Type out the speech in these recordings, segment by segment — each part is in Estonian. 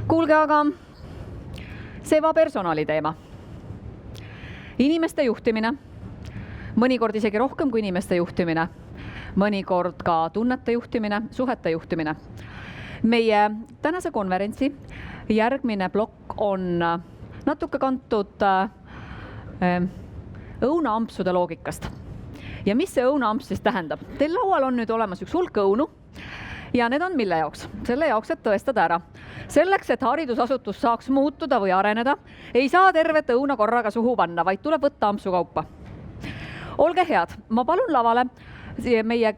Kuulge, aga seva personali teema. Inimeste juhtimine, mõnikord isegi rohkem kui inimeste juhtimine, mõnikord ka tunnete juhtimine, suhete juhtimine. Meie tänase konverentsi järgmine plokk on natuke kantud õunaampsude loogikast. Ja mis see õunaamps siis tähendab? Teil laual on nüüd olemas üks hulk õunu ja need on mille jaoks? Selle jaoks, et tõestada ära. Selleks, et haridusasutus saaks muutuda või areneda, ei saa tervet õuna korraga suhu panna, vaid tuleb võtta ampsu kaupa. Olge head, ma palun lavale meie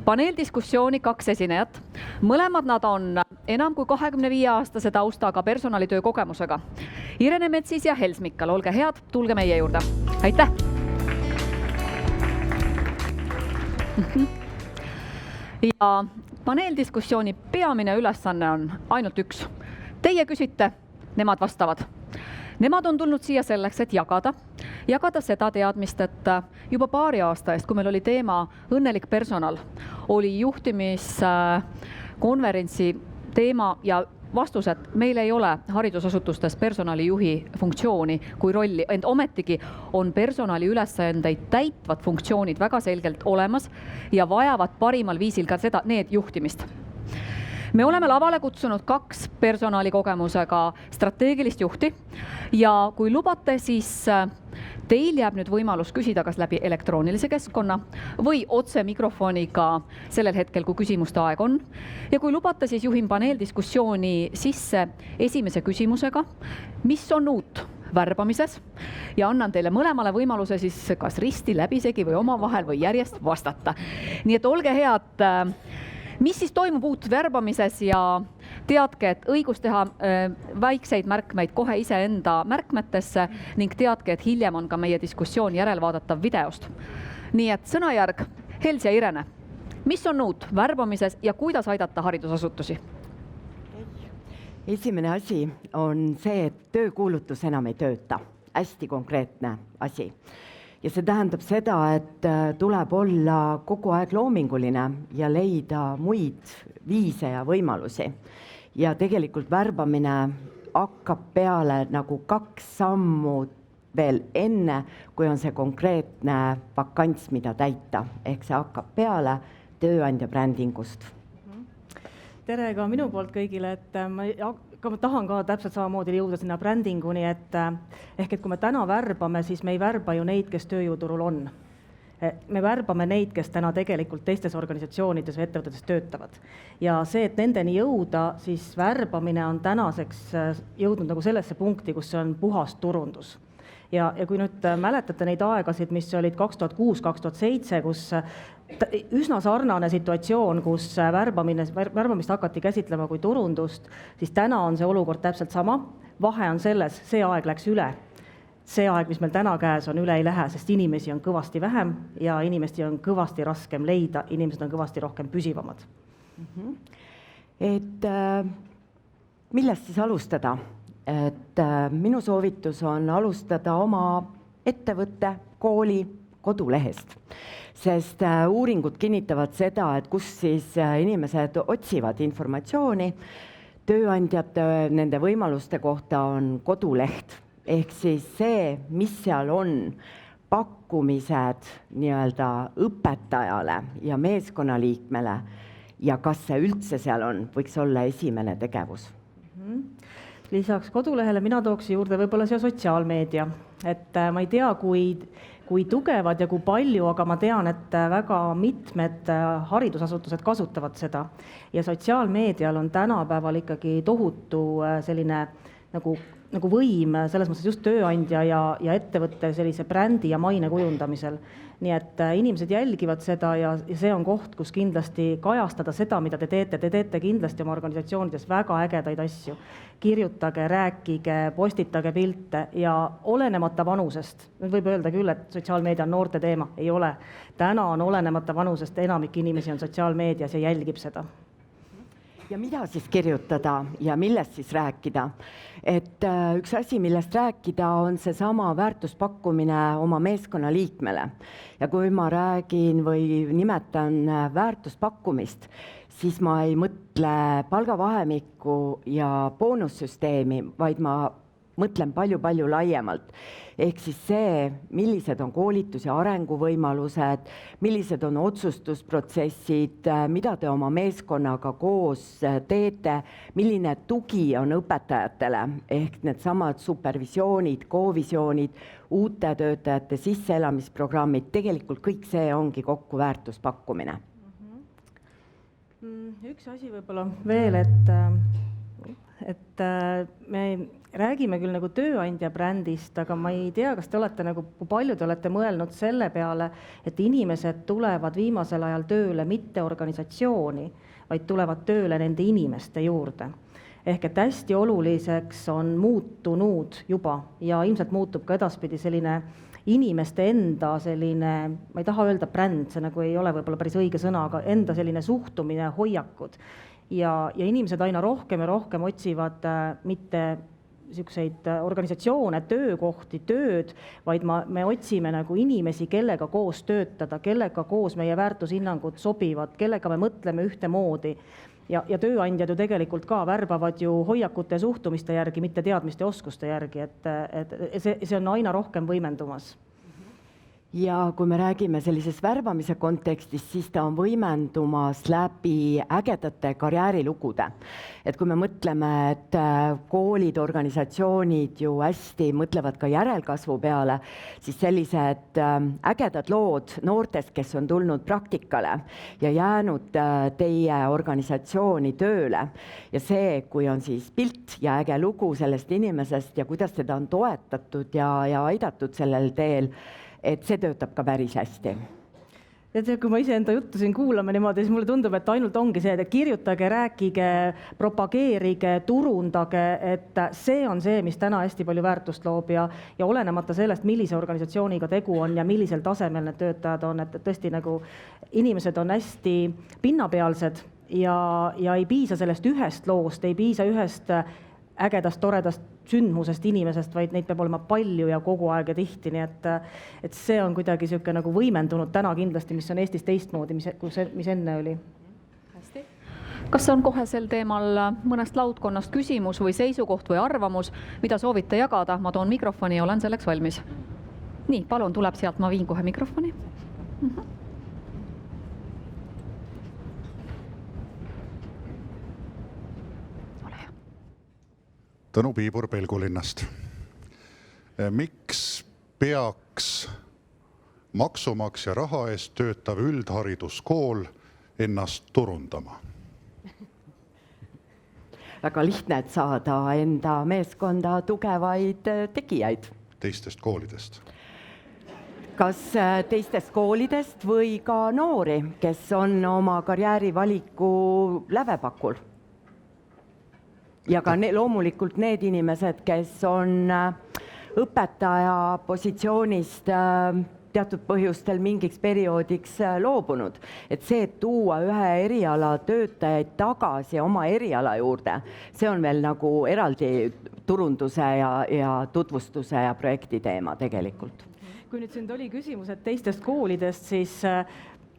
paneeldiskussiooni 2 esinejat. Mõlemad nad on enam kui 25-aastase taustaga personalitöö kogemusega. Irene Metsis ja Hels Mikkal, olge head, tulge meie juurde. Aitäh! Ja paneeldiskussiooni peamine ülesanne on ainult üks. Teie küsite, nemad vastavad. Nemad on tulnud siia selleks, et jagada seda teadmist, et juba paari aasta eest, kui meil oli teema õnnelik personal, oli juhtimiskonverentsi teema ja vastus, et meil ei ole haridusasutustes personalijuhi funktsiooni kui rolli, ent ometigi on personali ülesandeid täitvad funktsioonid väga selgelt olemas ja vajavad parimal viisil ka need juhtimist. Me oleme lavale kutsunud 2 personalikogemusega strateegilist juhti ja kui lubate, siis teil jääb nüüd võimalus küsida kas läbi elektroonilise keskkonna või otse mikrofoniga sellel hetkel, kui küsimuste aeg on. Ja kui lubate, siis juhin paneeldiskussiooni sisse esimese küsimusega, mis on uut värbamises ja annan teile mõlemale võimaluse siis kas risti, läbisegi või omavahel või järjest vastata. Nii et olge head, mis siis toimub uut värbamises ja teadke, et õigus teha väikseid märkmeid kohe iseenda märkmetesse ning teadke, et hiljem on ka meie diskussioon järelvaadatav videost. Nii et sõnajärg, Hels ja Irene, mis on uut värbamises ja kuidas aidata haridusasutusi? Esimene asi on see, et töökuulutus enam ei tööta. Hästi konkreetne asi. Ja see tähendab seda, et tuleb olla kogu aeg loominguline ja leida muid viise ja võimalusi. Ja tegelikult värbamine hakkab peale nagu 2 sammu veel enne, kui on see konkreetne vakants, mida täita. Ehk see hakkab peale tööandja brändingust. Tere ka minu poolt kõigile, et ma tahan ka täpselt samamoodi jõuda sinna brändinguni, et kui me täna värbame, siis me ei värba ju neid, kes tööjõuturul on. Me värbame neid, kes täna tegelikult teistes organisatsioonides või ettevõtetes töötavad. Ja see, et nendeni jõuda, siis värbamine on tänaseks jõudnud nagu sellesse punkti, kus see on puhas turundus. Ja kui nüüd mäletate neid aegasid, mis olid 2006-2007, kus üsna sarnane situatsioon, kus värbamist hakati käsitlema kui turundust, siis täna on see olukord täpselt sama. Vahe on selles, see aeg läks üle. See aeg, mis meil täna käes on, üle ei lähe, sest inimesi on kõvasti vähem ja inimesi on kõvasti raskem leida, inimesed on kõvasti rohkem püsivamad. Et millest siis alustada? Et minu soovitus on alustada oma ettevõtte, kooli, kodulehest. Sest uuringud kinnitavad seda, et kus siis inimesed otsivad informatsiooni, tööandjate nende võimaluste kohta on koduleht. Ehk siis see, mis seal on, pakkumised nii-öelda õpetajale ja meeskonnaliikmele ja kas see üldse seal on, võiks olla esimene tegevus. Lisaks kodulehele mina tooks juurde võib-olla see sotsiaalmeedia. Et ma ei tea, kui tugevad ja kui palju, aga ma tean, et väga mitmed haridusasutused kasutavad seda. Ja sotsiaalmeedial on tänapäeval ikkagi tohutu selline nagu võim, selles mõttes just tööandja ja ettevõtte sellise brändi ja maine kujundamisel. Nii et inimesed jälgivad seda ja see on koht, kus kindlasti kajastada seda, mida te teete kindlasti oma organisatsioonides väga ägedaid asju. Kirjutage, rääkige, postitage pilte ja olenemata vanusest. Nüüd võib öelda küll, et sotsiaalmeedia on noorte teema, ei ole. Täna on olenemata vanusest, enamik inimesi on sotsiaalmeedias ja jälgib seda. Ja mida siis kirjutada ja millest siis rääkida? Et üks asi, millest rääkida, on see sama väärtuspakkumine oma meeskonna liikmele. Ja kui ma räägin või nimetan väärtuspakkumist, siis ma ei mõtle palgavahemikku ja boonussüsteemi, vaid ma mõtlen palju-palju laiemalt. Ehk siis see, millised on koolitus- ja arenguvõimalused, millised on otsustusprotsessid, mida te oma meeskonnaga koos teete, milline tugi on õpetajatele, ehk needsamad supervisioonid, kovisioonid, uute töötajate sisseelamisprogrammid, tegelikult kõik see ongi kokku väärtuspakkumine. Üks asi võib-olla veel, et me räägime küll nagu tööandja brändist, aga ma ei tea, kas te olete nagu, kui palju te olete mõelnud selle peale, et inimesed tulevad viimasel ajal tööle mitte organisatsiooni, vaid tulevad tööle nende inimeste juurde. Ehk et hästi oluliseks on muutunud juba ja ilmselt muutub ka edaspidi selline inimeste enda selline, ma ei taha öelda bränd, see nagu ei ole võib-olla päris õige sõna, aga enda selline suhtumine, hoiakud. Ja inimesed aina rohkem ja rohkem otsivad mitte niisuguseid organisatsioone, töökohti, tööd, vaid me otsime nagu inimesi, kellega koos töötada, kellega koos meie väärtushinnangud sobivad, kellega me mõtleme ühtemoodi. Ja tööandjad ju tegelikult ka värbavad ju hoiakute ja suhtumiste järgi, mitte teadmiste ja oskuste järgi, et see on aina rohkem võimendumas. Ja kui me räägime sellises värbamise kontekstis, siis ta on võimendumas läbi ägedate karjäärilugude. Et kui me mõtleme, et koolid, organisatsioonid ju hästi mõtlevad ka järelkasvu peale, siis sellised ägedad lood noortest, kes on tulnud praktikale ja jäänud teie organisatsiooni tööle. Ja see, kui on siis pilt ja äge lugu sellest inimesest ja kuidas teda on toetatud ja aidatud sellel teel, et see töötab ka päris hästi. Ja kui ma iseenda juttu siin kuulame niimoodi, siis mulle tundub, et ainult ongi see, et kirjutage, rääkige, propageerige, turundage, et see on see, mis täna hästi palju väärtust loob ja olenemata sellest, millise organisatsiooniga tegu on ja millisel tasemel need töötajad on, et tõesti nagu inimesed on hästi pinnapealsed ja ei piisa sellest ühest loost, ei piisa ühest ägedast, toredast sündmusest inimesest, vaid neid peab olema palju ja kogu aeg ja tihti, nii et see on kuidagi niisugune nagu võimendunud täna kindlasti, mis on Eestis teistmoodi, mis enne oli. Hästi. Kas on kohe sel teemal mõnest laudkonnast küsimus või seisukoht või arvamus, mida soovite jagada? Ma toon mikrofoni ja olen selleks valmis. Nii, palun, tuleb sealt, ma viin kohe mikrofoni. Tõnu Piibur Pelgulinnast. Miks peaks maksumaksja raha eest töötav üldhariduskool ennast turundama? Väga lihtne, et saada enda meeskonda tugevaid tegijaid. Teistest koolidest? Kas teistest koolidest või ka noori, kes on oma karjäärivaliku lävepakul? Ja ka loomulikult need inimesed, kes on õpetaja positsioonist teatud põhjustel mingiks perioodiks loobunud. Et see, et tuua ühe eriala töötajaid tagasi oma eriala juurde, see on veel nagu eraldi turunduse ja tutvustuse ja projekti teema tegelikult. Kui nüüd siin oli küsimus, et teistest koolidest, siis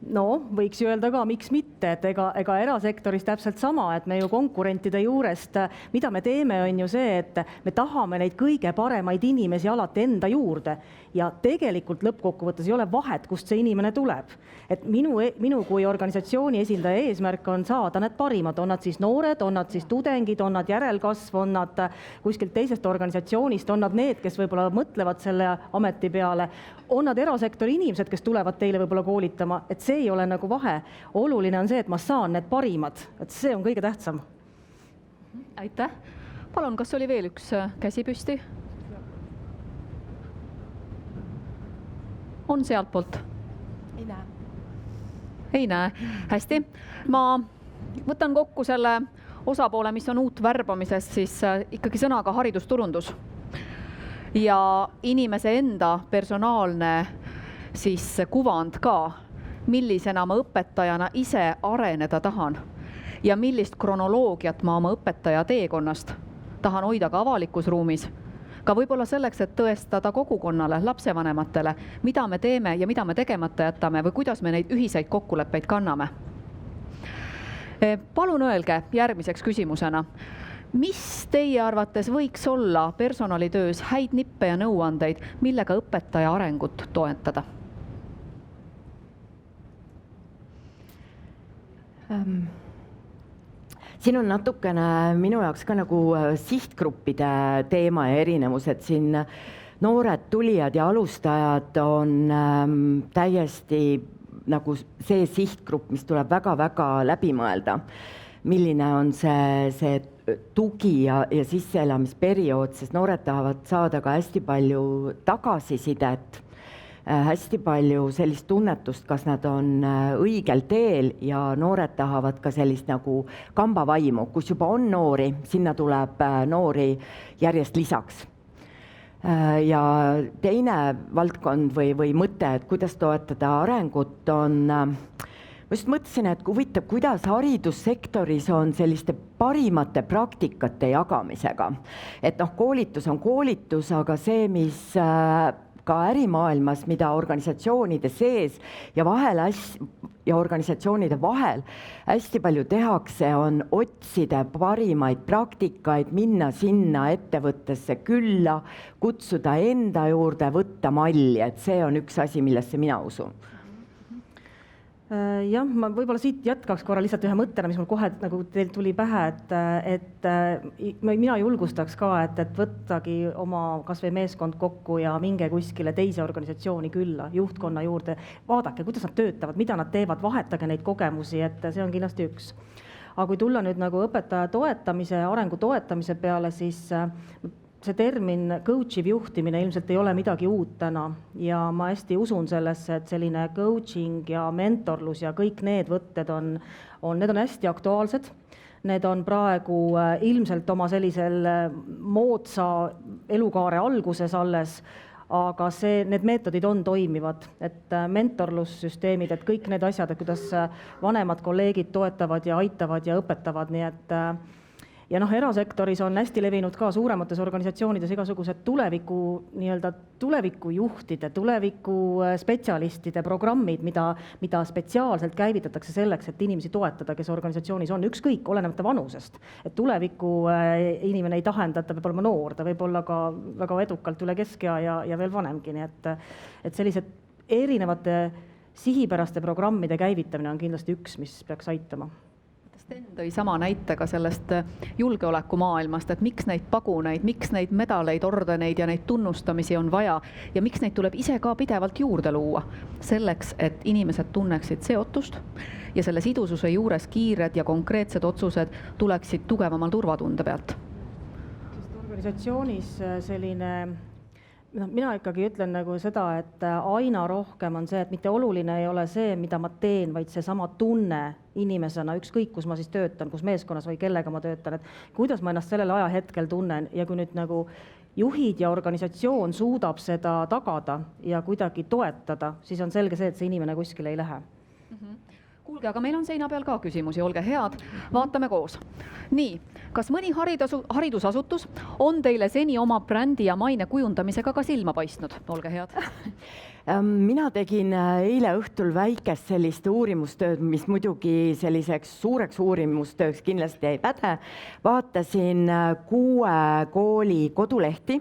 võiks ju öelda ka, miks mitte, et ega erasektoris täpselt sama, et me ju konkurentide juurest, mida me teeme, on ju see, et me tahame neid kõige paremaid inimesi alati enda juurde ja tegelikult lõppkokkuvõttes ei ole vahet, kust see inimene tuleb. Et minu kui organisatsiooni esindaja eesmärk on saada need parimad, on nad siis noored, on nad siis tudengid, on nad järelkasv, on nad kuskilt teisest organisatsioonist, on nad need, kes võib-olla mõtlevad selle ameti peale, on nad erasektori inimesed, kes tulevad teile võib-olla koolitama, et see ei ole nagu vahe. Oluline on see, et ma saan need parimad, et see on kõige tähtsam. Aitäh. Palun, kas oli veel üks käsi püsti? On sealt poolt? Ei näe. Ei näe. Hästi. Ma võtan kokku selle osapoole, mis on uut värbamisest, siis ikkagi sõnaga haridusturundus. Ja inimese enda personaalne siis kuvand ka, millisena ma õpetajana ise areneda tahan ja millist kronoloogiat ma oma õpetaja teekonnast tahan hoida ka avalikus ruumis. Ka võib-olla selleks, et tõestada kogukonnale, lapsevanematele, mida me teeme ja mida me tegemata jätame või kuidas me neid ühiseid kokkuleppeid kanname. Palun öelge järgmiseks küsimusena, mis teie arvates võiks olla personalitöös häid nippe ja nõuandeid, millega õpetaja arengut toetada? Siin on natukene minu jaoks ka nagu sihtgruppide teema ja erinevus, et siin noored tulijad ja alustajad on täiesti nagu see sihtgrupp, mis tuleb väga-väga läbi mõelda. Milline on see tugi ja sisseelamisperiood, sest noored tahavad saada ka hästi palju tagasisidet, hästi palju sellist tunnetust, kas nad on õigel teel ja noored tahavad ka sellist nagu kambavaimu, kus juba on noori, sinna tuleb noori järjest lisaks. Ja teine valdkond või mõte, et kuidas toetada arengut, on, ma just mõtlesin, et huvitav, kuidas haridussektoris on selliste parimate praktikate jagamisega. Et koolitus on koolitus, aga see, mis ka ärimaailmas, mida organisatsioonide sees ja organisatsioonide vahel hästi palju tehakse, on otsida parimaid praktikaid, minna sinna ettevõttesse külla, kutsuda enda juurde, võtta malli, et see on üks asi, millesse mina usun. Jah, ma võib-olla siit jätkaks korra lihtsalt ühe mõttena, mis mul kohe nagu teil tuli pähe, et mina julgustaks ka, et võttagi oma kas või meeskond kokku ja minge kuskile teise organisatsiooni külla, juhtkonna juurde, vaadake, kuidas nad töötavad, mida nad teevad, vahetage neid kogemusi, et see on kindlasti üks. Aga kui tulla nüüd nagu õpetaja toetamise, arengu toetamise peale, siis see termin coachiv juhtimine ilmselt ei ole midagi uut täna ja ma hästi usun sellesse, et selline coaching ja mentorlus ja kõik need võtted need on hästi aktuaalsed. Need on praegu ilmselt oma sellisel moodsa elukaare alguses alles, aga need meetodid on toimivad, et mentorlussüsteemid, et kõik need asjad, et kuidas vanemad kolleegid toetavad ja aitavad ja õpetavad, nii et ja erasektoris on hästi levinud ka suuremates organisatsioonides igasugused tulevikujuhtide, tulevikuspetsialistide programmid, mida spetsiaalselt käivitatakse selleks, et inimesi toetada, kes organisatsioonis on, ükskõik, olenemata vanusest. Et tuleviku inimene ei tähenda, et ta võib olema noor, ta võib olla ka väga edukalt üle keskea ja veel vanemgi, nii et sellised erinevate sihipäraste programmide käivitamine on kindlasti üks, mis peaks aitama. Sten tõi sama näitega sellest julgeolekumaailmast, et miks neid paguneid, miks neid medaleid, ordeneid ja neid tunnustamisi on vaja ja miks neid tuleb ise ka pidevalt juurde luua. Selleks, et inimesed tunneksid seotust ja selle sidususe juures kiired ja konkreetsed otsused tuleksid tugevamal turvatunde pealt. Sest organisatsioonis selline mina ikkagi ütlen nagu seda, et aina rohkem on see, et mitte oluline ei ole see, mida ma teen, vaid see sama tunne inimesena, ükskõik kus ma siis töötan, kus meeskonnas või kellega ma töötan, et kuidas ma ennast sellel ajahetkel tunnen ja kui nüüd nagu juhid ja organisatsioon suudab seda tagada ja kuidagi toetada, siis on selge see, et see inimene kuskile ei lähe. Kuulge, aga meil on seina peal ka küsimusi, olge head, vaatame koos. Nii, kas mõni haridusasutus on teile seni oma brändi ja maine kujundamisega ka silma paistnud? Olge head. Mina tegin eile õhtul väikest sellist uurimustööd, mis muidugi selliseks suureks uurimustööks kindlasti ei päde. Vaatasin 6 kooli kodulehti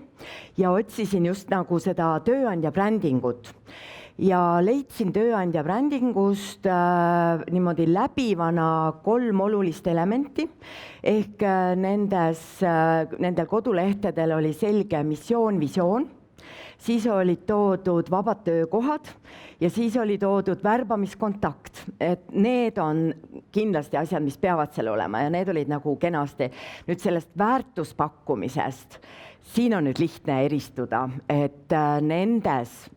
ja otsisin just nagu seda tööandja brändingut. Ja leidsin tööandja brändingust niimoodi läbivana 3 olulist elementi, ehk nendel kodulehtedel oli selge missioon, visioon, siis olid toodud vabad töökohad ja siis oli toodud värbamiskontakt, et need on kindlasti asjad, mis peavad seal olema ja need olid nagu kenasti. Nüüd sellest väärtuspakkumisest, siin on nüüd lihtne eristuda, et nendes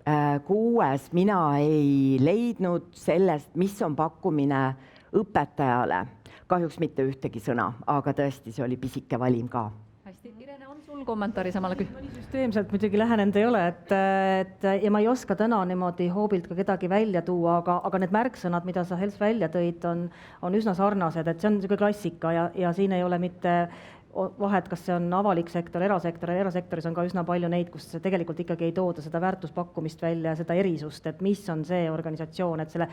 6 mina ei leidnud sellest, mis on pakkumine õpetajale. Kahjuks mitte ühtegi sõna, aga tõesti, see oli pisike valim ka. Hästi, Irene, on sul kommentaari samale Süsteemselt muidugi lähenenud ei ole, ja ma ei oska täna niimoodi hoobilt ka kedagi välja tuua, aga need märksõnad, mida sa Hels välja tõid, on üsna sarnased, et see on niisugune klassika ja siin ei ole mitte vahet, kas see on avalik sektor, erasektoris on ka üsna palju neid, kus tegelikult ikkagi ei tooda seda väärtuspakkumist välja ja seda erisust, et mis on see organisatsioon, et selle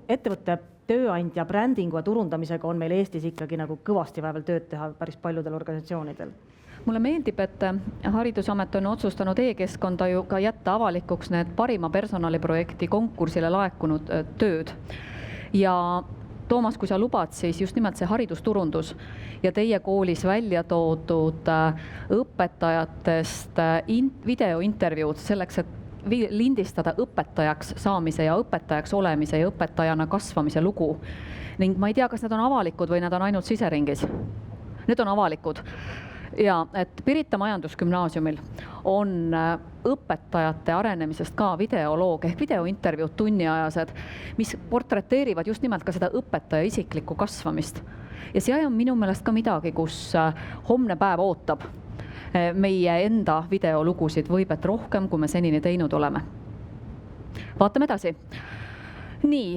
ettevõtte tööandja brändingu ja turundamisega on meil Eestis ikkagi nagu kõvasti vaja veel tööd teha päris paljudel organisatsioonidel. Mulle meeldib, et Haridusamet on otsustanud e-keskkonda ju ka jätta avalikuks need parima personaliprojekti konkursile laekunud tööd. Ja Toomas, kui sa lubad, siis just nimelt see haridusturundus ja teie koolis välja toodud õpetajatest videointervjuud selleks, et lindistada õpetajaks saamise ja õpetajaks olemise ja õpetajana kasvamise lugu. Ning ma ei tea, kas need on avalikud või need on ainult siseringis. Need on avalikud. Ja et Pirita Majandusgümnaasiumil on õpetajate arenemisest ka videoloog ehk videointervjuud tunniajased, mis portreteerivad just nimelt ka seda õpetaja isiklikku kasvamist. Ja see on minu meelest ka midagi, kus homne päev ootab meie enda videolugusid võib et rohkem, kui me senini teinud oleme. Vaatame edasi. Nii,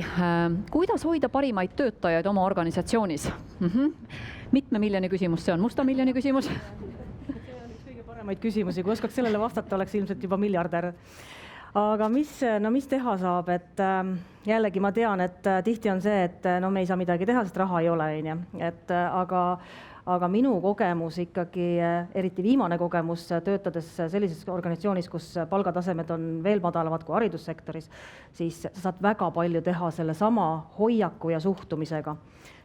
kuidas hoida parimaid töötajaid oma organisatsioonis? Mitme miljoni küsimus, see on musta miljoni küsimus? See on üks kõige paremaid küsimusi, kui oskaks sellele vastata, oleks ilmselt juba miljardär. Aga mis teha saab, et jällegi ma tean, et tihti on see, et me ei saa midagi teha, sest raha ei ole, aga minu kogemus ikkagi, eriti viimane kogemus, töötades sellises organisatsioonis, kus palgatasemed on veel madalamad kui haridussektoris, siis sa saad väga palju teha selle sama hoiaku ja suhtumisega,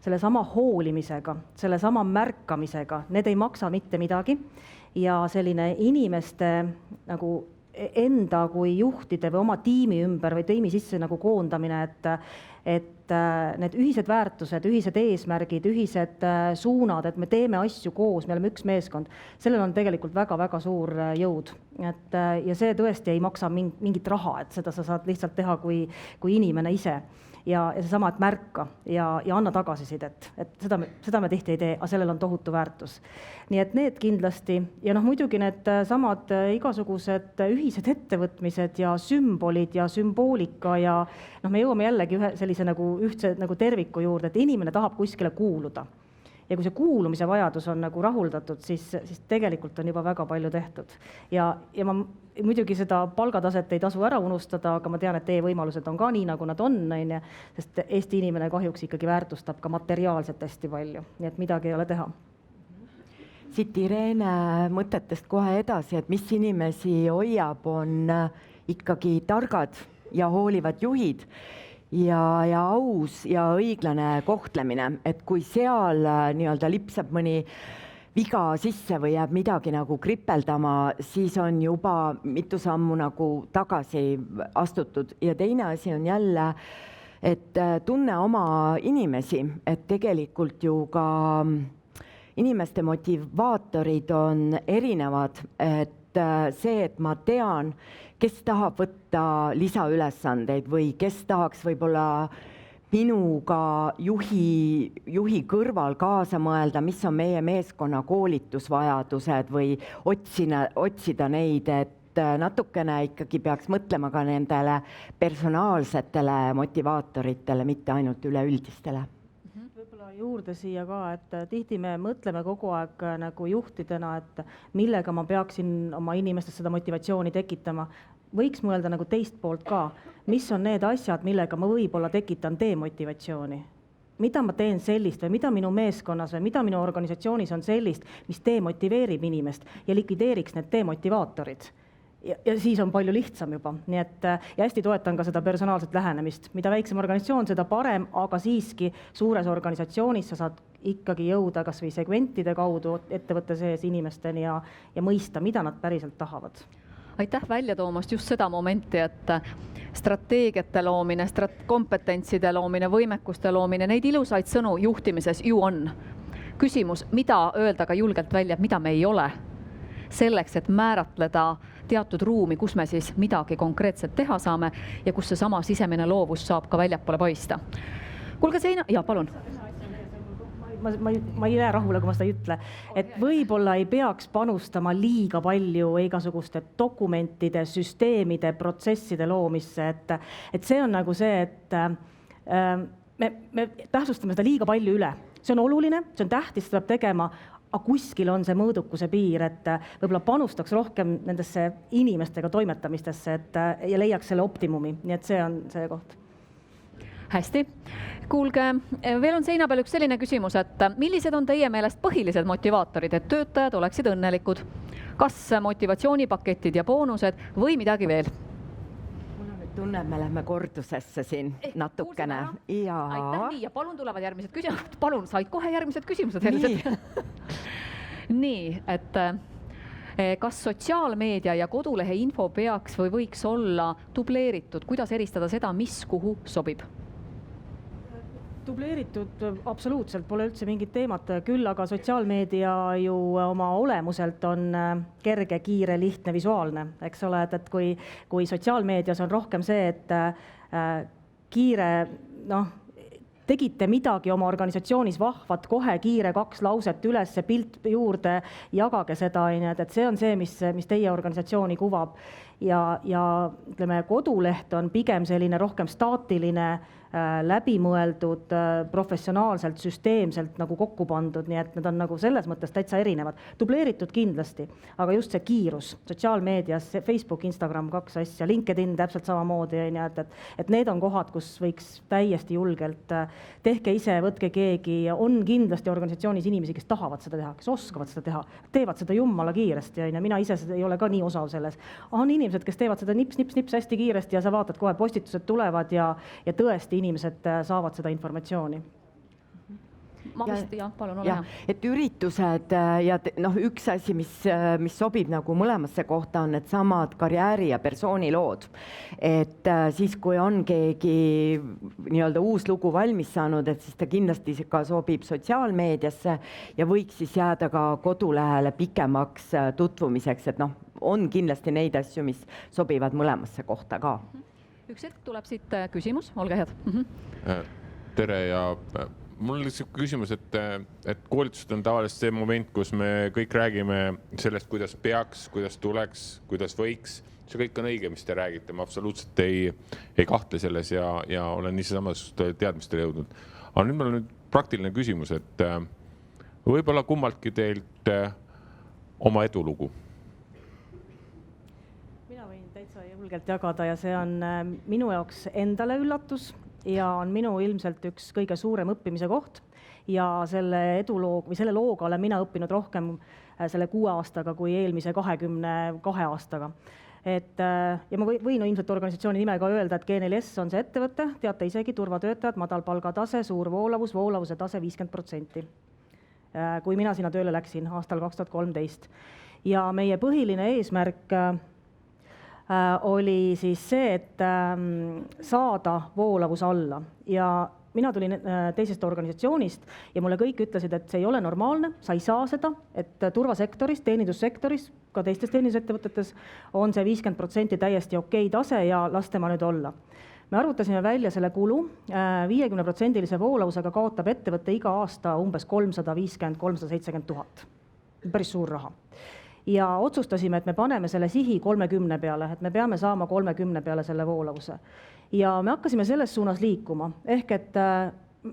selle sama hoolimisega, selle sama märkamisega, need ei maksa mitte midagi ja selline inimeste nagu enda kui juhtide või oma tiimi ümber või tiimi sisse nagu koondamine, et need ühised väärtused, ühised eesmärgid, ühised suunad, et me teeme asju koos, me oleme üks meeskond, sellel on tegelikult väga-väga suur jõud. Ja see tõesti ei maksa mingit raha, et seda sa saad lihtsalt teha kui inimene ise. Ja seesama, et märka ja anna tagasisidet, et seda me tihti ei tee, aga sellel on tohutu väärtus. Nii et need kindlasti ja muidugi need samad igasugused ühised ettevõtmised ja sümbolid ja sümboolika ja me jõuame jällegi ühe sellise ühtse terviku juurde, et inimene tahab kuskile kuuluda. Ja kui see kuulumise vajadus on rahuldatud, siis tegelikult on juba väga palju tehtud. Ja ma muidugi seda palgataset ei tasu ära unustada, aga ma tean, et teie võimalused on ka nii, nagu nad on, sest Eesti inimene kahjuks ikkagi väärtustab ka materiaalselt hästi palju, nii et midagi ei ole teha. Siit Irene mõtetest kohe edasi, et mis inimesi hoiab, on ikkagi targad ja hoolivad juhid ja aus ja õiglane kohtlemine, et kui seal nii-öelda lipsab mõni viga sisse või jääb midagi kripeldama, siis on juba mitu sammu tagasi astutud. Ja teine asi on jälle, et tunne oma inimesi, et tegelikult ju ka inimeste motivaatorid on erinevad, et see, et ma tean, kes tahab võtta lisaülesandeid või kes tahaks võib-olla minuga juhi kõrval kaasa mõelda, mis on meie meeskonna koolitusvajadused või otsida neid, et natukene ikkagi peaks mõtlema ka nendele personaalsetele motivaatoritele, mitte ainult üleüldistele. Võib-olla juurde siia ka, et tihti me mõtleme kogu aeg juhtidena, et millega ma peaksin oma inimestest seda motivatsiooni tekitama. Võiks mõelda teist poolt ka, mis on need asjad, millega ma võib-olla tekitan demotivatsiooni. Mida ma teen sellist või mida minu meeskonnas või mida minu organisatsioonis on sellist, mis demotiveerib inimest ja likvideeriks need demotivaatorid. Ja siis on palju lihtsam juba. Nii et, ja hästi toetan ka seda personaalset lähenemist. Mida väiksem organisatsioon, seda parem, aga siiski suures organisatsioonis sa saad ikkagi jõuda kas või segmentide kaudu ettevõtte sees inimesteni ja mõista, mida nad päriselt tahavad. Aitäh välja toomast just seda momenti, et strateegiate loomine, kompetentside loomine, võimekuste loomine, neid ilusaid sõnu juhtimises ju on. Küsimus, mida öelda ka julgelt välja, mida me ei ole, selleks, et määratleda teatud ruumi, kus me siis midagi konkreetselt teha saame ja kus see sama sisemine loovus saab ka väljapoole paista. Kuulge Seina, ja palun. Ma ei jää rahule, kui ma seda ei ütle, et võib-olla ei peaks panustama liiga palju igasuguste dokumentide, süsteemide, protsesside loomisse, et see on see, et me tähtsustame seda liiga palju üle. See on oluline, see on tähtis, seda peab tegema, aga kuskil on see mõõdukuse piir, et võib-olla panustaks rohkem nendesse inimestega toimetamistesse ja leiaks selle optimumi, nii et see on see koht. hästi. Kuulge, veel on seina peal üks selline küsimus, et millised on teie meelest põhilised motivaatorid, et töötajad oleksid õnnelikud? Kas motivatsioonipaketid ja boonused või midagi veel? Mul on nüüd tunne, et me lähme kordusesse siin natukene. Aitäh, nii, ja palun tulevad järgmised küsimused. Palun, said kohe järgmised küsimused. Nii, et kas sotsiaalmeedia ja kodulehe info peaks või võiks olla dubleeritud? Kuidas eristada seda, mis kuhu sobib? Dubleeritud absoluutselt pole üldse mingit teemat, küll aga sotsiaalmeedia ju oma olemuselt on kerge, kiire, lihtne, visuaalne, eks ole, et kui sotsiaalmeedias on rohkem see, et kiire, tegite midagi oma organisatsioonis vahvat, kohe kiire 2 lauset üles, pilt juurde, jagage seda, et see on see, mis teie organisatsiooni kuvab. Ja ütleme, koduleht on pigem selline rohkem staatiline, läbimõeldud, professionaalselt, süsteemselt nagu kokku pandud, nii et need on nagu selles mõttes täitsa erinevad. Dubleeritud kindlasti, aga just see kiirus sotsiaalmeedias, Facebook, Instagram, 2 asja, LinkedIn täpselt samamoodi, et need on kohad, kus võiks täiesti julgelt, tehke ise, võtke keegi, on kindlasti organisatsioonis inimesi, kes tahavad seda teha, kes oskavad seda teha, teevad seda jummala kiiresti, mina ise ei ole ka nii osav selles. On inimesed, kes teevad seda nips hästi kiiresti ja sa vaatad kohe, postitused tulevad ja tõesti inimesed saavad seda informatsiooni. Palun, ole hea. Et üritused ja üks asi, mis sobib nagu mõlemasse kohta, on need samad karjääri- ja persoonilood. Et siis, kui on keegi nii-öelda uus lugu valmis saanud, et siis ta kindlasti ka sobib sotsiaalmeediasse ja võiks siis jääda ka kodulehele pikemaks tutvumiseks, et on kindlasti neid asju, mis sobivad mõlemasse kohta ka. Üks hetk tuleb siit küsimus, olge head. Tere ja mul on lihtsalt küsimus, et koolitused on tavaliselt see moment, kus me kõik räägime sellest, kuidas peaks, kuidas tuleks, kuidas võiks. See kõik on õige, mis te räägite, ma absoluutselt ei kahtle selles ja olen ise samas teadmistele jõudnud. Aga nüüd meil on praktiline küsimus, et võib-olla kummaltki teilt oma edulugu. Täitsa julgelt jagada ja see on minu jaoks endale üllatus ja on minu ilmselt üks kõige suurem õppimise koht ja selle eduloog või selle looga olen mina õppinud rohkem selle 6 aastaga kui eelmise 22 aastaga. Ja ma võin ilmselt organisatsiooni nime ka öelda, et G4S on see ettevõte, teate isegi, turvatöötajad, madal palgatase, suur voolavuse tase 50%. Kui mina sinna tööle läksin aastal 2013 ja meie põhiline eesmärk oli siis see, et saada voolavus alla ja mina tulin teisest organisatsioonist ja mulle kõik ütlesid, et see ei ole normaalne, sa ei saa seda, et turvasektoris, teenindussektoris, ka teistes teenindusettevõtetes on see 50% täiesti okei tase ja las tema nüüd olla. Me arvutasime välja selle kulu, 50% voolavusega kaotab ettevõtte iga aasta umbes 350-370 000. Päris suur raha. Ja otsustasime, et me paneme selle sihi 30 peale, et me peame saama 30 peale selle voolavuse. Ja me hakkasime selles suunas liikuma, ehk et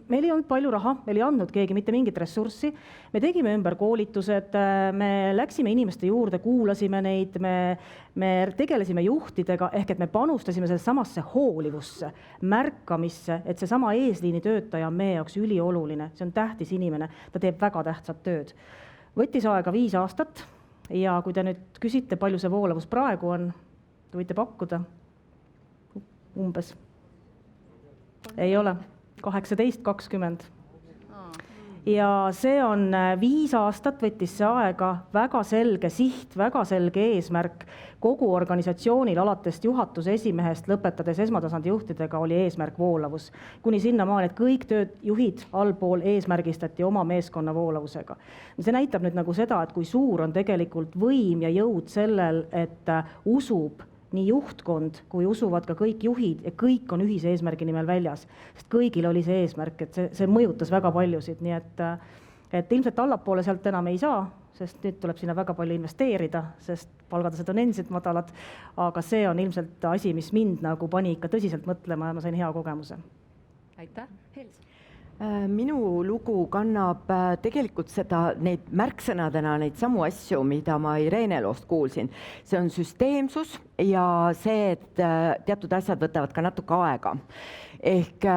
meil ei olnud palju raha, meil ei andnud keegi mitte mingit ressurssi, me tegime ümber koolitused, me läksime inimeste juurde, kuulasime neid, me tegelesime juhtidega, ehk et me panustasime selles samasse hoolivusse, märkamisse, et see sama eesliini töötaja on meie jaoks ülioluline, see on tähtis inimene, ta teeb väga tähtsat tööd. Võttis aega 5 aastat, ja kui te nüüd küsite, palju see voolavus praegu on, te võite pakkuda umbes. Ei ole, 18-20. Ja see on 5 aastat, võttis see aega, väga selge siht, väga selge eesmärk. Kogu organisatsioonil alates juhatuse esimehest lõpetades esmatasandi juhtidega oli eesmärk voolavus. Kuni sinnamaani, et kõik tööjuhid allpool eesmärgistati oma meeskonna voolavusega. See näitab nüüd nagu seda, et kui suur on tegelikult võim ja jõud sellel, et usub nii juhtkond, kui usuvad ka kõik juhid ja kõik on ühise eesmärgi nimel väljas. Sest kõigil oli see eesmärk, et see mõjutas väga paljusid, nii et ilmselt allapoole sealt enam ei saa, sest nüüd tuleb sinna väga palju investeerida, sest palgatased on endiselt madalad, aga see on ilmselt asi, mis mind nagu pani ikka tõsiselt mõtlema ja ma sain hea kogemuse. Aitäh, Hels! Minu lugu kannab tegelikult neid märksõnadena neid samu asju, mida ma Irene loost kuulsin. See on süsteemsus ja see, et teatud asjad võtavad ka natuke aega. Ehk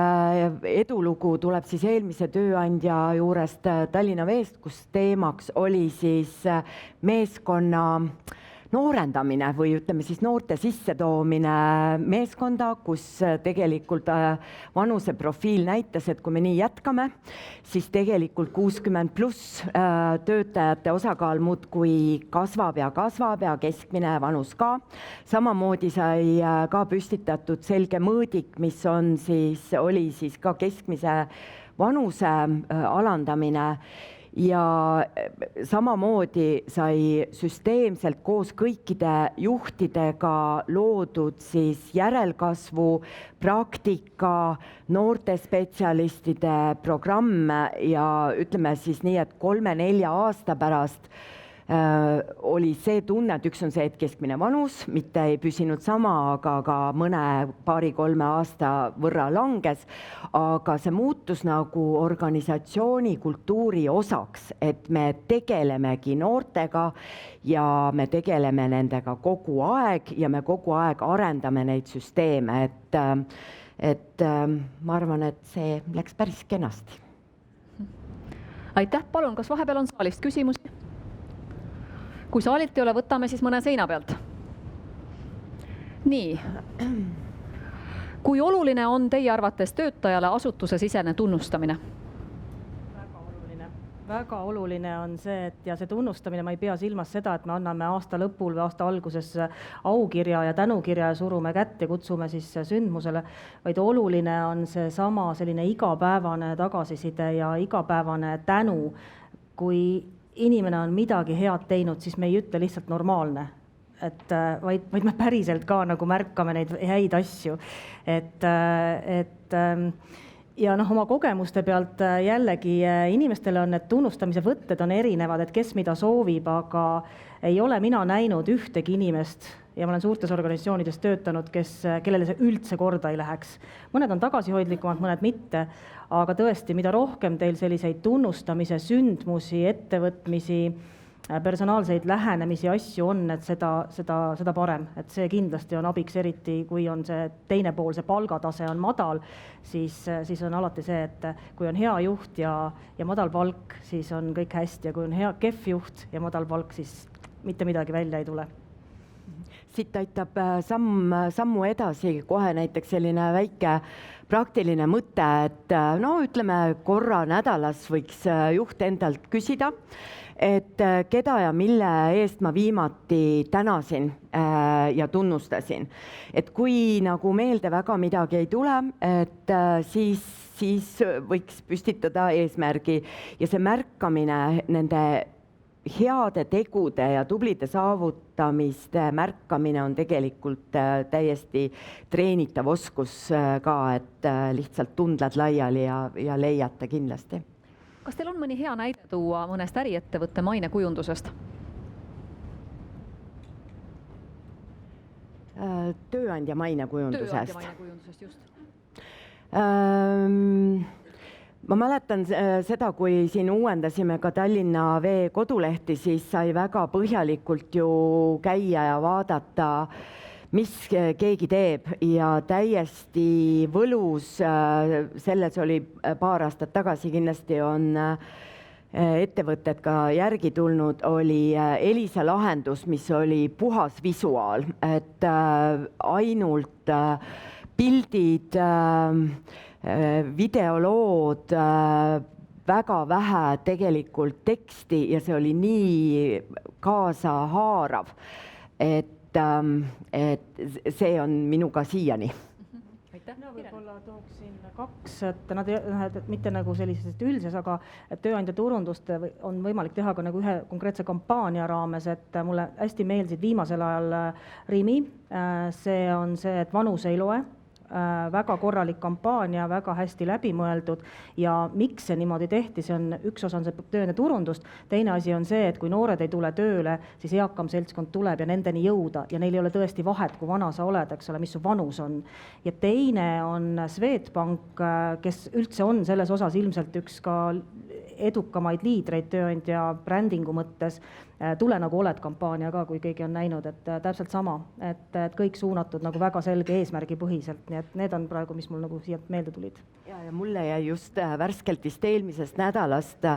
edulugu tuleb siis eelmise tööandja juurest Tallinna Veest, kus teemaks oli siis meeskonna noorendamine või ütleme siis noorte sissetoomine meeskonda, kus tegelikult vanuseprofiil näitas, et kui me nii jätkame, siis tegelikult 60+ töötajate osakaal muudkui kasvab ja keskmine vanus ka. Samamoodi sai ka püstitatud selge mõõdik, mis oli siis ka keskmise vanuse alandamine. Ja samamoodi sai süsteemselt koos kõikide juhtidega loodud siis järelkasvu, praktika, noortespetsialistide programm ja ütleme siis nii, et 3-4 aasta pärast oli see tunne, et üks on see, et keskmine vanus mitte ei püsinud sama, aga ka mõne 2-3 aasta võrra langes, aga see muutus nagu organisatsiooni kultuuri osaks, et me tegelemegi noortega ja me tegeleme nendega kogu aeg ja me kogu aeg arendame neid süsteeme, et ma arvan, et see läks päris kenasti. Aitäh, palun, kas vahepeal on saalist küsimusi? Kui saalilt ei ole, võtame siis mõne seina pealt. Nii. Kui oluline on teie arvates töötajale asutusesisene tunnustamine? Väga oluline on see, et ja see tunnustamine, ma ei pea silmas seda, et me anname aasta lõpul või aasta alguses aukirja ja tänukirja ja surume kätt ja kutsume siis sündmusele, vaid oluline on see sama selline igapäevane tagasiside ja igapäevane tänu, kui inimene on midagi head teinud, siis me ei ütle lihtsalt normaalne, vaid me päriselt ka nagu märkame neid häid asju. Ja oma kogemuste pealt jällegi inimestele on need tunnustamise võtted on erinevad, et kes mida soovib, aga ei ole mina näinud ühtegi inimest ja ma olen suurtes organisatsioonides töötanud, kellele see üldse korda ei läheks. Mõned on tagasihoidlikumad, mõned mitte, aga tõesti, mida rohkem teil selliseid tunnustamise sündmusi, ettevõtmisi, personaalseid lähenemisi asju on, et seda parem. Et see kindlasti on abiks, eriti kui on see teine pool, see palgatase on madal, siis on alati see, et kui on hea juht ja madal palk, siis on kõik hästi ja kui on kehv juht ja madal palk, siis mitte midagi välja ei tule. Siit aitab sammu edasi kohe näiteks selline väike praktiline mõte, et ütleme korra nädalas võiks juht endalt küsida, et keda ja mille eest ma viimati tänasin ja tunnustasin. Et kui nagu meelde väga midagi ei tule, et siis võiks püstitada eesmärgi ja see märkamine nende heade tegude ja tublide saavutamiste märkamine on tegelikult täiesti treenitav oskus ka, et lihtsalt tundled laiali ja leiate kindlasti. Kas teil on mõni hea näide tuua mõnest äriettevõtte mainekujundusest? Tööandja mainekujundusest. Tööandja mainekujundusest, just. Ma mäletan seda, kui siin uuendasime ka Tallinna Vee kodulehti, siis sai väga põhjalikult ju käia ja vaadata, mis keegi teeb ja täiesti võlus, selles oli paar aastat tagasi, kindlasti on ettevõtted ka järgi tulnud, oli Elisa lahendus, mis oli puhas visuaal, et ainult pildid, videolood, väga vähe tegelikult teksti ja see oli nii kaasahaarav, et see on minuga siiani. Mina võib-olla tooksin 2, et mitte nagu sellises üldises, aga tööandja turundust on võimalik teha ka nagu ühe konkreetse kampaania raames, et mulle hästi meeldisid viimasel ajal Rimi. See on see, et vanus ei loe. väga korralik kampaania, väga hästi läbimõeldud ja miks see niimoodi tehti, see on üks osa on see tööne turundust, teine asi on see, et kui noored ei tule tööle, siis eakam seltskond tuleb ja nendeni jõuda ja neil ei ole tõesti vahet, kui vana sa oled, eks ole, mis su vanus on. Ja teine on Swedbank, kes üldse on selles osas ilmselt üks ka edukamaid liidreid tööandja brändingu mõttes, tule nagu oled kampaania ka, kui keegi on näinud, et täpselt sama, et kõik suunatud nagu väga selge eesmärgipõhiselt, nii et need on praegu, mis mul nagu siia meelde tulid. Ja mulle jäi just värskelt vist eelmisest nädalast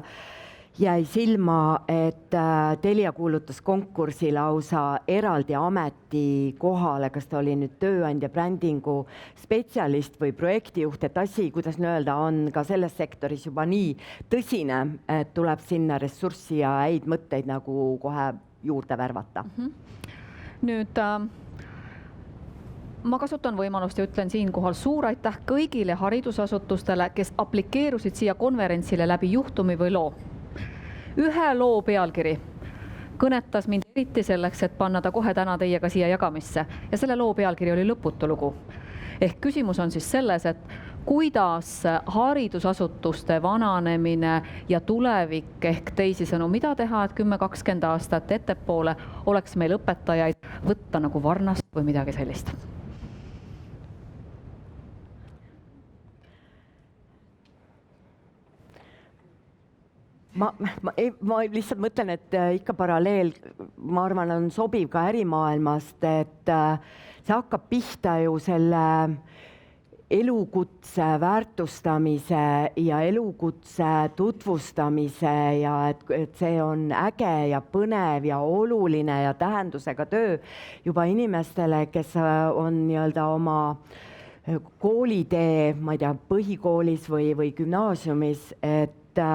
jäi silma, et Telia kuulutas konkursi lausa eraldi ametikohale, kas ta oli nüüd tööandja brändingu spetsialist või projektijuht, et asi, kuidas öelda, on ka selles sektoris juba nii tõsine, et tuleb sinna ressurssi ja häid mõtteid nagu kohe juurde värvata. Nüüd ma kasutan võimalust ja ütlen siinkohal suur aitäh kõigile haridusasutustele, kes aplikeerusid siia konverentsile läbi juhtumi või loo. Ühe loo pealkiri kõnetas mind eriti selleks, et panna ta kohe täna teiega siia jagamisse ja selle loo pealkiri oli Lõputu lugu. Ehk küsimus on siis selles, et kuidas haridusasutuste vananemine ja tulevik ehk teisisõnu, mida teha, et 10-20 aastat ettepoole oleks meil õpetajaid võtta nagu varnast või midagi sellist. Ma lihtsalt mõtlen, et ikka paralleel, ma arvan, on sobiv ka ärimaailmast, et see hakkab pihta ju selle elukutse väärtustamise ja elukutse tutvustamise ja et see on äge ja põnev ja oluline ja tähendusega töö juba inimestele, kes on nii-öelda oma koolitee, ma ei tea, põhikoolis või gümnaasiumis, et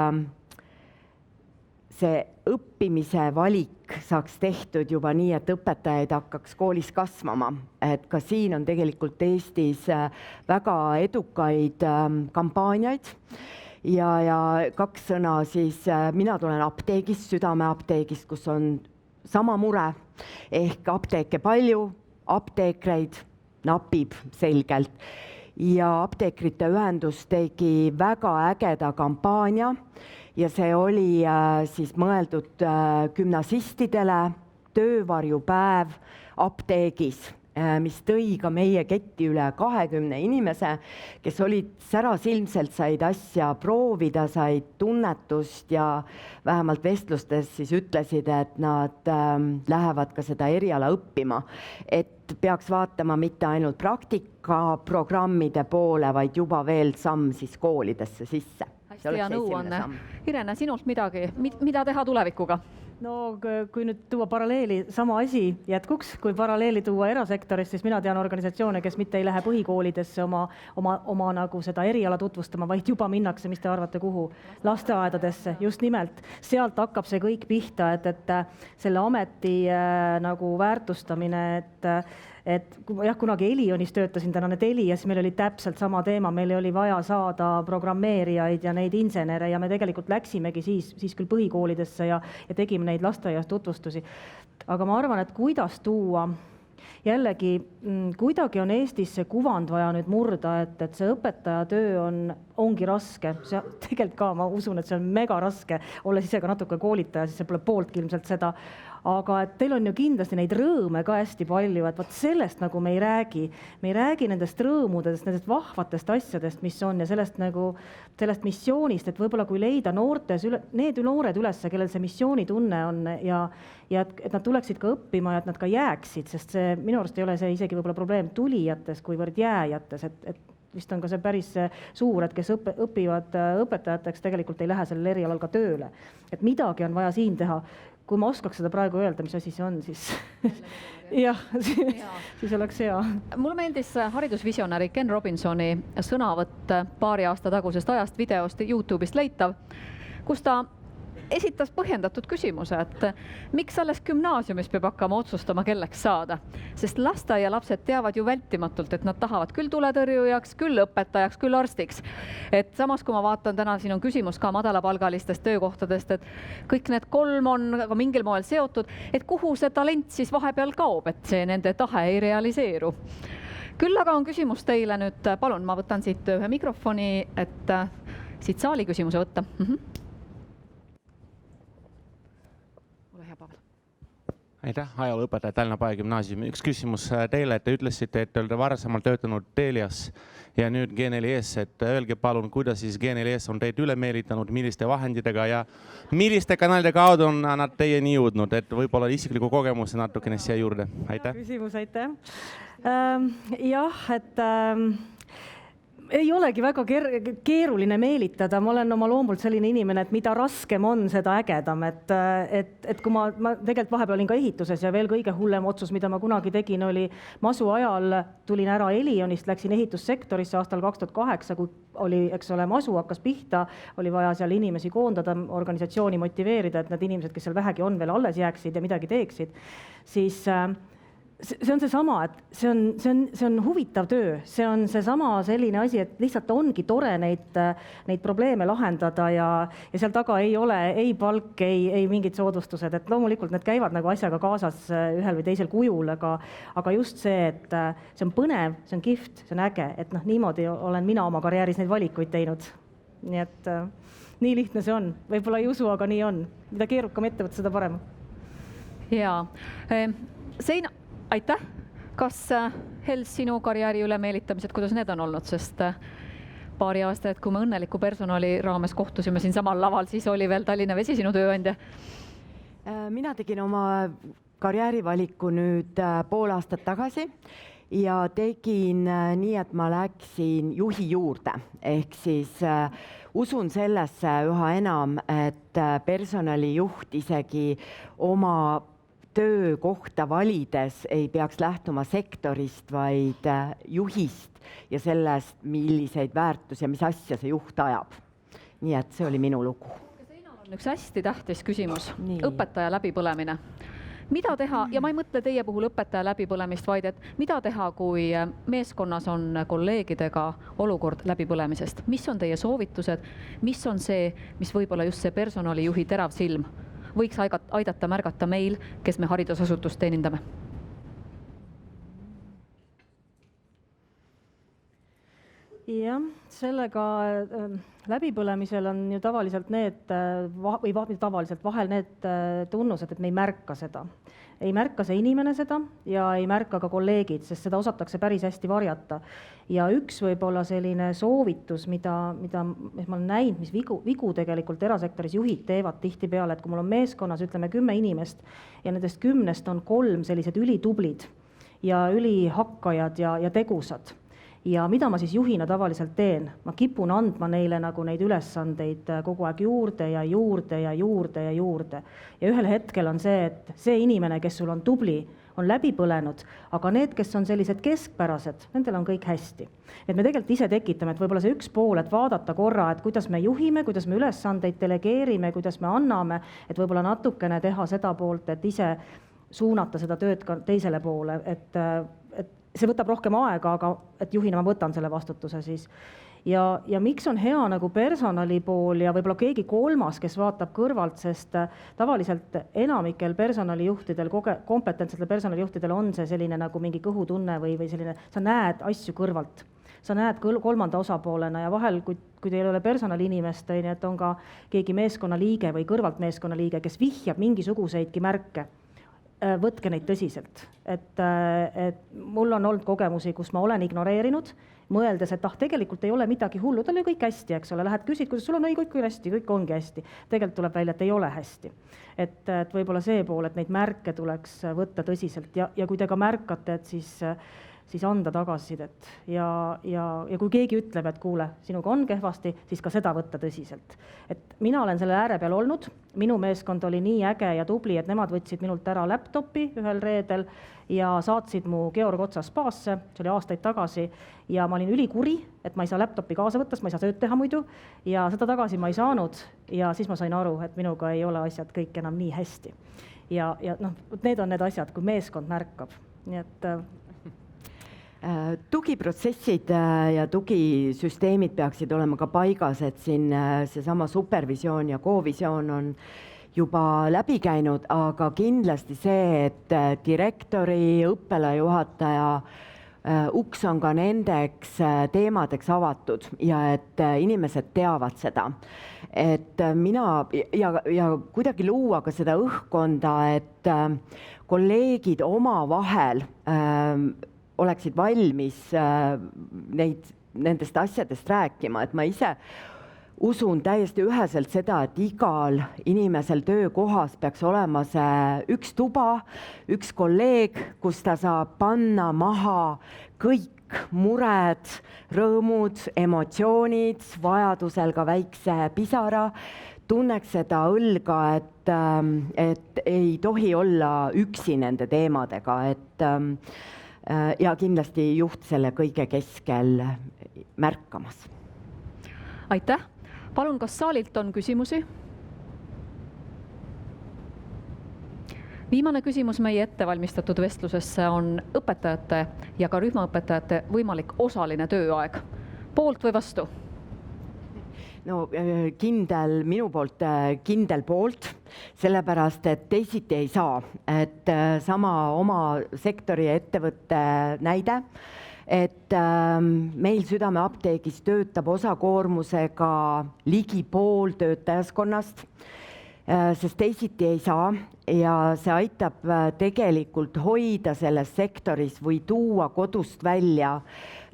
see õppimise valik saaks tehtud juba nii, et õpetajaid hakkaks koolis kasvama. Et ka siin on tegelikult Eestis väga edukaid kampaaniaid ja kaks sõna siis, mina tulen apteegist, Südameapteegist, kus on sama mure ehk apteeke palju, apteekreid napib selgelt ja apteekrite ühendus tegi väga ägeda kampaania ja see oli siis mõeldud gümnasistidele, töövarjupäev apteegis, mis tõi ka meie ketti üle 20 inimese, kes olid särasilmselt, said asja proovida, said tunnetust ja vähemalt vestlustes siis ütlesid, et nad lähevad ka seda eriala õppima. Et peaks vaatama mitte ainult praktikaprogrammide poole, vaid juba veel samm siis koolidesse sisse. Hästi hea nõuanne. Irene, sinult midagi, mida teha tulevikuga? No kui nüüd tuua paralleeli, sama asi jätkuks, kui paralleeli tuua erasektorist, siis mina tean organisatsioone, kes mitte ei lähe põhikoolidesse oma nagu seda eriala tutvustama, vaid juba minnakse, mis te arvate, kuhu? Lasteaedadesse, just nimelt. Sealt hakkab see kõik pihta, et selle ameti nagu väärtustamine, et jah, kunagi Elionis töötasin, tänane Telia, siis meil oli täpselt sama teema, meil oli vaja saada programmeerijaid ja neid insenere ja me tegelikult läksimegi siis küll põhikoolidesse ja tegime neid lasteaias tutvustusi. Aga ma arvan, et kuidas tuua, jällegi kuidagi on Eestis see kuvand vaja nüüd murda, et see õpetaja töö ongi raske, see tegelikult ka, ma usun, et see on mega raske, olles ise ka natuke koolitaja, siis see pole pooltki ilmselt seda, aga et teil on ju kindlasti neid rõõme ka hästi palju, et vaat sellest nagu me ei räägi nendest rõõmudest, nendest vahvatest asjadest, mis on ja sellest missioonist, et võib-olla kui leida need noored üles, kellel see missioonitunne on ja et nad tuleksid ka õppima ja et nad ka jääksid, sest see minu arust ei ole see isegi võib-olla probleem tulijates, kuivõrd jääjates, et vist on ka see päris suur, et kes õpivad õpetajateks, tegelikult ei lähe sellel erialal ka tööle. Et midagi on vaja siin teha. Kui ma oskaks seda praegu öelda, mis asi see on, siis jah, siis oleks hea. Mulle meeldis haridusvisionäri Ken Robinsoni sõnavõtt paari aasta tagusest ajast videost YouTube'ist leitav, kus ta esitas põhjendatud küsimuse, et miks alles gümnaasiumis peab hakkama otsustama, kelleks saada. Sest lasteaialapsed teavad ju vältimatult, et nad tahavad küll tuletõrjujaks, küll õpetajaks, küll arstiks. Et samas, kui ma vaatan täna, siin on küsimus ka madalapalgalistest töökohtadest, et kõik need kolm on ka mingil moel seotud, et kuhu see talent siis vahepeal kaob, et see nende tahe ei realiseeru. Küll aga on küsimus teile nüüd, palun, ma võtan siit ühe mikrofoni, et siit saali küsimuse võtta. Ole hea, Pavel. Aitäh, ajalooõpetaja Tallinna Pae gümnaasiumi. Üks küsimus teile, et te ütlesite, et te olete varasemalt töötanud Telias ja nüüd G4S, et öelge palun, kuidas siis G4S on teid üle meelitanud, milliste vahenditega ja milliste kanalide kaudu on nad teieni jõudnud, et võib-olla isikliku kogemuse natukene siia juurde. Aitäh. Küsimus, aitäh. Jah, et ei olegi väga keeruline meelitada, ma olen oma loomult selline inimene, et mida raskem on, seda ägedam, et kui ma tegelikult vahepeal olin ka ehituses ja veel kõige hullem otsus, mida ma kunagi tegin, oli masu ajal tulin ära Elionist, läksin ehitussektorisse aastal 2008, kui oli, eks ole, masu hakkas pihta, oli vaja seal inimesi koondada, organisatsiooni motiveerida, et need inimesed, kes seal vähegi on, veel alles jääksid ja midagi teeksid, siis see on seesama, et see on huvitav töö, see on seesama selline asi, et lihtsalt ongi tore neid probleeme lahendada ja seal taga ei ole ei palk, ei mingid soodustused, et loomulikult need käivad nagu asjaga kaasas ühel või teisel kujul, aga just see, et see on põnev, see on kihvt, see on äge, et niimoodi olen mina oma karjääris neid valikuid teinud. Nii et nii lihtne see on, võib-olla ei usu, aga nii on. Mida keerukam ettevõte, seda parem. Jaa, Seina, aitäh. Kas Hels, sinu karjääri ülemeelitamised, kuidas need on olnud, sest paari aasta, et kui me õnneliku personali raames kohtusime siin samal laval, siis oli veel Tallinna Vesi sinu tööandja? Mina tegin oma karjäärivaliku nüüd pool aastat tagasi ja tegin nii, et ma läksin juhi juurde, ehk siis usun sellesse üha enam, et personalijuht isegi oma töökohta valides ei peaks lähtuma sektorist, vaid juhist ja sellest, milliseid väärtusi ja mis asja see juht ajab. Nii et see oli minu lugu. Seinal on üks hästi tähtis küsimus, Nii. õpetaja läbipõlemine. Mida teha, ja ma ei mõtle teie puhul õpetaja läbipõlemist, vaid et mida teha, kui meeskonnas on kolleegidega olukord läbipõlemisest? Mis on teie soovitused, mis on see, mis võib-olla just see personalijuhi terav silm võiks aidata märgata meil, kes me haridusasutust teenindame? Jah, sellega läbipõlemisel on ju tavaliselt vahel need tunnused, et me ei märka seda. Ei märka see inimene seda ja ei märka ka kolleegid, sest seda osatakse päris hästi varjata. Ja üks võib-olla selline soovitus, mida ma olen näinud, mis vigu tegelikult erasektoris juhid teevad tihtipeale, et kui mul on meeskonnas, ütleme 10 inimest ja nendest 10 on 3 sellised ülitublid ja ülihakkajad ja tegusad. Ja mida ma siis juhina tavaliselt teen? Ma kipun andma neile nagu neid ülesandeid kogu aeg juurde ja juurde ja juurde ja juurde. Ja ühel hetkel on see, et see inimene, kes sul on tubli, on läbi põlenud, aga need, kes on sellised keskpärased, nendel on kõik hästi. Et me tegelikult ise tekitame, et võib-olla see üks pool, et vaadata korra, et kuidas me juhime, kuidas me ülesandeid delegeerime, kuidas me anname, et võib-olla natukene teha seda poolt, et ise suunata seda tööd ka teisele poole, et see võtab rohkem aega, aga et juhina ma võtan selle vastutuse siis. Ja miks on hea nagu personali pool ja võib-olla keegi kolmas, kes vaatab kõrvalt, sest tavaliselt enamikel personalijuhtidel, kompetentsetel personalijuhtidel on see selline nagu mingi kõhutunne või selline, sa näed asju kõrvalt. Sa näed kolmanda osapoolena ja vahel, kui teil ei ole personaliinimest, et on ka keegi meeskonnaliige või kõrvalt meeskonnaliige, kes vihjab mingisuguseidki märke, võtke neid tõsiselt. Et mul on olnud kogemusi, kus ma olen ignoreerinud, mõeldes, et tegelikult ei ole midagi hullu, tal oli kõik hästi, eks ole, lähed küsid, kuidas sul on, kõik hästi, kõik ongi hästi. Tegelikult tuleb välja, et ei ole hästi. Et võib-olla see pool, et neid märke tuleks võtta tõsiselt ja kui te ka märkate, et siis anda tagasisidet ja kui keegi ütleb, et kuule, sinuga on kehvasti, siis ka seda võtta tõsiselt. Et mina olen selle ääre peal olnud, minu meeskond oli nii äge ja tubli, et nemad võtsid minult ära laptopi ühel reedel ja saatsid mu Georg Otsa spaasse, see oli aastaid tagasi, ja ma olin ülikuri, et ma ei saa laptopi kaasa võtta, ma ei saa tööd teha muidu, ja seda tagasi ma ei saanud ja siis ma sain aru, et minuga ei ole asjad kõik enam nii hästi. Ja need on need asjad, kui meeskond märkab, nii et tugiprotsessid ja tugisüsteemid peaksid olema ka paigas, et siin seesama supervisioon ja kovisioon on juba läbi käinud, aga kindlasti see, et direktori, õppealajuhataja uks on ka nendeks teemadeks avatud ja et inimesed teavad seda. Et mina ja kuidagi luua ka seda õhkkonda, et kolleegid omavahel oleksid valmis nendest asjadest rääkima, et ma ise usun täiesti üheselt seda, et igal inimesel töökohas peaks olema see üks tuba, üks kolleeg, kus ta saab panna maha kõik mured, rõõmud, emotsioonid, vajadusel ka väikse pisara, tunneks seda õlga, et ei tohi olla üksi nende teemadega, ja kindlasti juht selle kõige keskel märkamas. Aitäh! Palun, kas saalilt on küsimusi? Viimane küsimus meie ettevalmistatud vestlusesse on õpetajate ja ka rühmaõpetajate võimalik osaline tööaeg. Poolt või vastu? No kindel, minu poolt kindel poolt, sellepärast, et teisiti ei saa. Et sama oma sektori ettevõtte näide, et meil Südameapteegis töötab osakoormusega ligi pool töötajaskonnast, sest teisiti ei saa ja see aitab tegelikult hoida selles sektoris või tuua kodust välja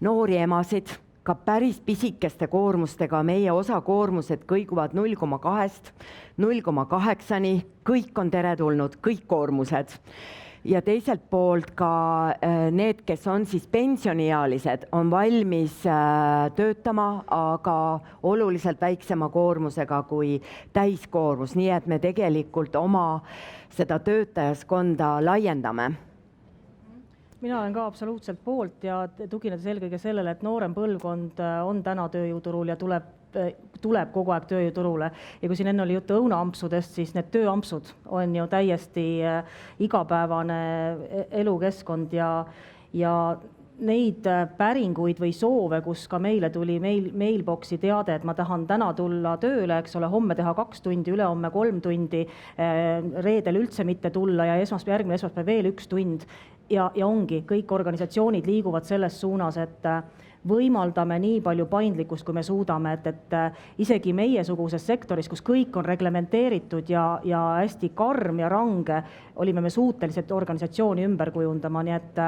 noori emasid, ka päris pisikeste koormustega. Meie osakoormused kõiguvad 0,2-st 0,8-ni, kõik on teretulnud, kõik koormused. Ja teiselt poolt ka need, kes on siis pensioniealised, on valmis töötama, aga oluliselt väiksema koormusega kui täiskoormus, nii et me tegelikult oma seda töötajaskonda laiendame. Mina olen ka absoluutselt poolt ja tuginedes eelkõige sellele, et noorem põlvkond on täna tööjõuturul ja tuleb kogu aeg tööjõuturule. Ja kui siin enne oli juttu õunaampsudest, siis need tööampsud on ju täiesti igapäevane elukeskkond ja neid päringuid või soove, kus ka meile tuli mailboxi teade, et ma tahan täna tulla tööle, eks ole, homme teha 2 tundi, ülehomme 3 tundi, reedel üldse mitte tulla ja järgmine esmaspäev veel 1 tund. Ja ongi, kõik organisatsioonid liiguvad selles suunas, et võimaldame nii palju paindlikkust, kui me suudame, et isegi meiesuguses sektoris, kus kõik on reglementeeritud ja hästi karm ja range, olime me suutelised organisatsiooni ümber kujundama, nii et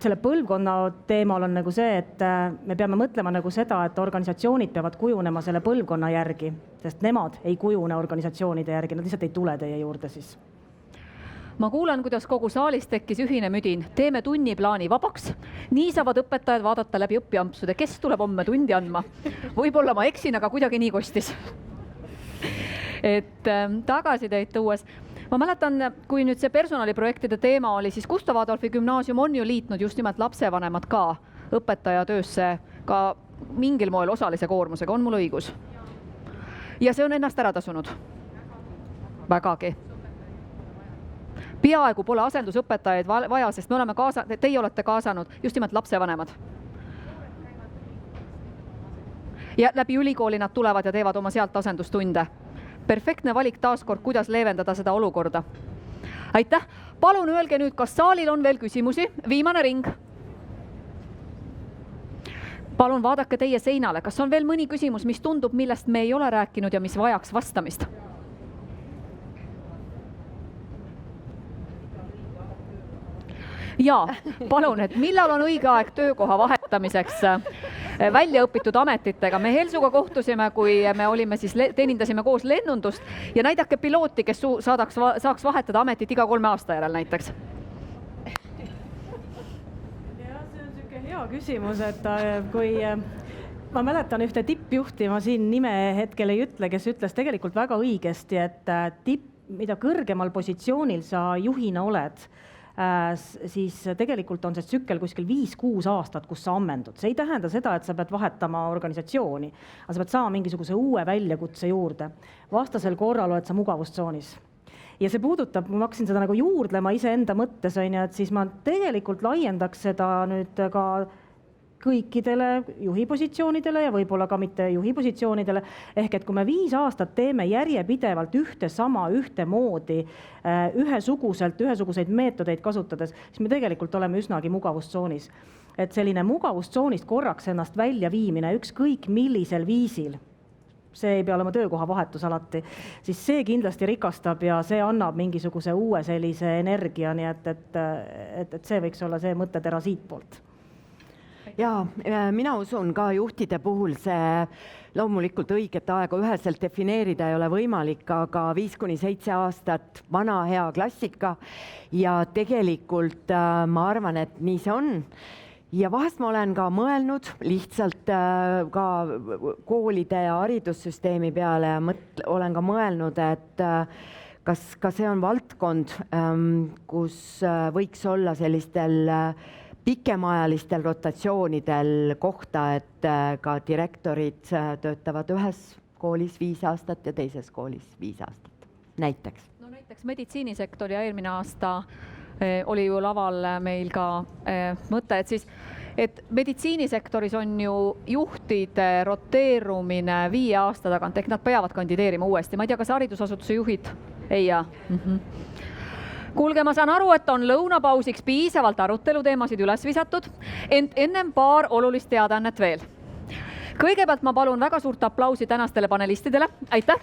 selle põlvkonna teemal on nagu see, et me peame mõtlema nagu seda, et organisatsioonid peavad kujunema selle põlvkonna järgi, sest nemad ei kujune organisatsioonide järgi, nad lihtsalt ei tule teie juurde siis. Ma kuulen, kuidas kogu saalis tekkis ühine müdin. Teeme tunniplaani vabaks. Nii saavad õpetajad vaadata läbi õpiampsude, kes tuleb homme tundi andma. Võib-olla ma eksin, aga kuidagi nii kostis. Et tagasi teid tuues. Ma mäletan, kui nüüd see personaliprojektide teema oli, siis Gustav Adolfi gümnaasium on ju liitnud just nimelt lapsevanemad ka õpetaja töösse ka mingil moel osalise koormusega. On mul õigus? Ja see on ennast ära tasunud. Vägagi. Peaaegu pole asendusõpetajaid vaja, sest me oleme teie olete kaasanud just nimelt lapsevanemad. Ja läbi ülikooli nad tulevad ja teevad oma sealt asendustunde. Perfektne valik taaskord, kuidas leevendada seda olukorda. Aitäh! Palun öelge nüüd, kas saalil on veel küsimusi? Viimane ring. Palun vaadake teie seinale. Kas on veel mõni küsimus, mis tundub, millest me ei ole rääkinud ja mis vajaks vastamist? Ja, palun, et millal on õige aeg töökoha vahetamiseks väljaõpitud ametitega? Me Helsuga kohtusime, kui me olime siis teenindasime koos lennundust ja näidake pilooti, kes saaks vahetada ametit iga 3 aasta järel näiteks. Ja see on selline hea küsimus, et kui ma mäletan ühte tippjuhti, ma siin nime hetkel ei ütle, kes ütles tegelikult väga õigesti, et mida kõrgemal positsioonil sa juhina oled, siis tegelikult on see tsükkel kuskil 5-6 aastat, kus sa ammendud. See ei tähenda seda, et sa pead vahetama organisatsiooni, aga sa pead saama mingisuguse uue väljakutse juurde. Vastasel korral oled sa mugavustsoonis. Ja see puudutab, kui ma hakkasin seda nagu juurdlema iseenda mõttes, et siis ma tegelikult laiendaks seda nüüd ka kõikidele juhipositsioonidele ja võib-olla ka mitte juhipositsioonidele, ehk et kui me 5 aastat teeme järjepidevalt ühtemoodi, ühesuguseid meetodeid kasutades, siis me tegelikult oleme üsnagi mugavustsoonis. Et selline mugavustsoonist korraks ennast välja viimine ükskõik millisel viisil, see ei pea olema töökoha vahetus alati, siis see kindlasti rikastab ja see annab mingisuguse uue sellise energia, nii et see võiks olla see mõttetera siit poolt. Ja mina usun ka juhtide puhul see loomulikult õiget aega üheselt defineerida ei ole võimalik, aga 5-7 aastat vana hea klassika ja tegelikult ma arvan, et nii see on. Ja vahest ma olen ka mõelnud lihtsalt ka koolide ja haridussüsteemi peale ja olen ka mõelnud, et kas see on valdkond, kus võiks olla sellistel pikemaajalistel rotatsioonidel kohta, et ka direktorid töötavad ühes koolis 5 aastat ja teises koolis 5 aastat, näiteks. No näiteks meditsiinisektor ja eelmine aasta oli ju laval meil ka mõte, et meditsiinisektoris on ju juhtide roteerumine 5 aasta tagant, ehk nad peavad kandideerima uuesti. Ma ei tea, kas haridusasutuse juhid? Ei, jah. Kuulge, ma saan aru, et on lõunapausiks piisavalt aruteluteemasid üles visatud, ent ennem paar olulist teadaannet veel. Kõigepealt ma palun väga suurt aplausi tänastele panelistidele. Aitäh!